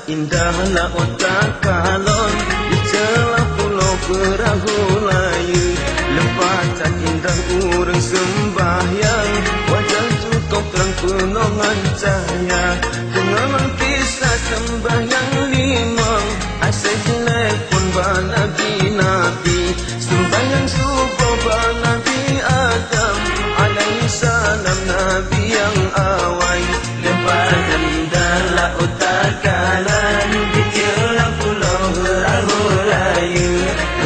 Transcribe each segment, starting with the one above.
indah laut takalon di celah pulau perahu layu. Lepas cat indah urang sembahyang, wajah cukup terang penongan cahaya. Dengan kisah sembahyang limang, asal telepon Nabi sembahyang subuh Nabi Adam alaihi salam, Nabi yang awal. Lepas indah laut takalon di celah pulau perahu layu.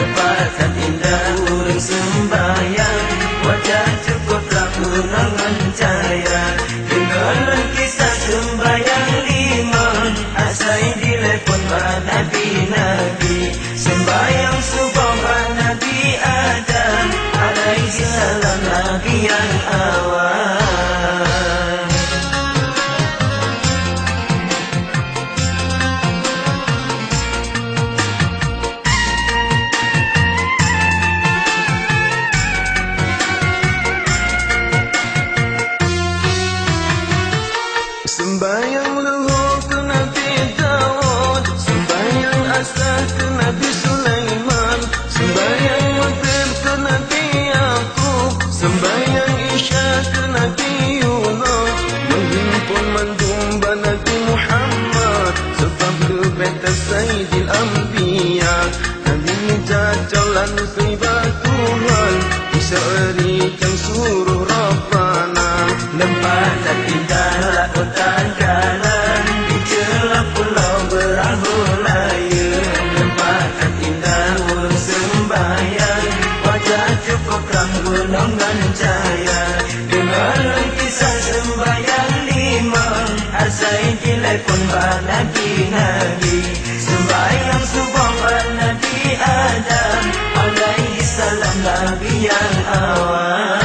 Lepas indah urang sembahyang, wajah cukup terang penongan cahaya. Dengan kisah sembahyang limang, asal telepon Nabi sembahyang subuh Nabi Adam alaihi salam, Nabi yang awal. Sembahyang luhur ke Nabi Daud, sembahyang asar ke Nabi Sulaiman, sembahyang maghrib ke Nabi Yaqub, sembahyang isya ke Nabi Yunus, menghimpun mandumba Nabi Muhammad sebab kebaikan Sayyidil Anbiya. Nabi jajalan khidmat Tuhan, diserikan suruh Rabbana. Lepas indah laut takalon di celah pulau perahu layu. Lepas indah urang sembahyang, wajah cukup terang penongan cahaya. Dengan kisah sembahyang limang, asal telepon Nabi sembahyang subuh Nabi Adam alaihi salam, Nabi yang awal.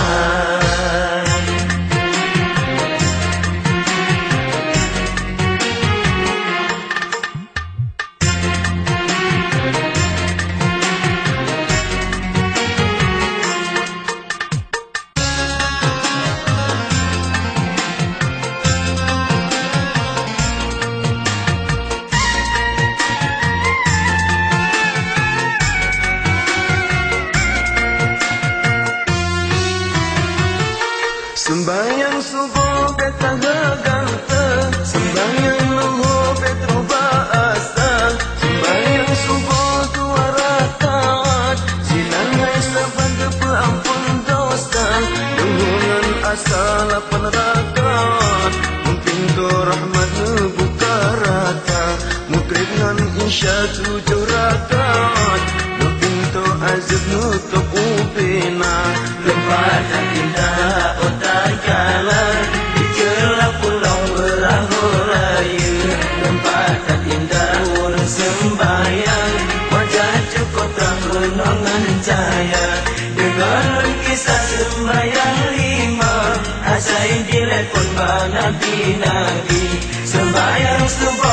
Sembahyang subuh beta ganta, sembahyang luhur beta ba'asa, sembahyang subuh 2 rakaat, silangai saban perampun dosa, dengan asal 8 rakaat, mungkin tu rahmat buka rata, mukrid nan isya 7 rakaat, mungkin tu azab nutup upena. Lepas indah takalon di celah pulau perahu layu. Tempat indah urang sembahyang, wajah cukup terang penongan cahaya. Dengan kisah sembahyang limang, asal telepon Nabi sembahyang subuh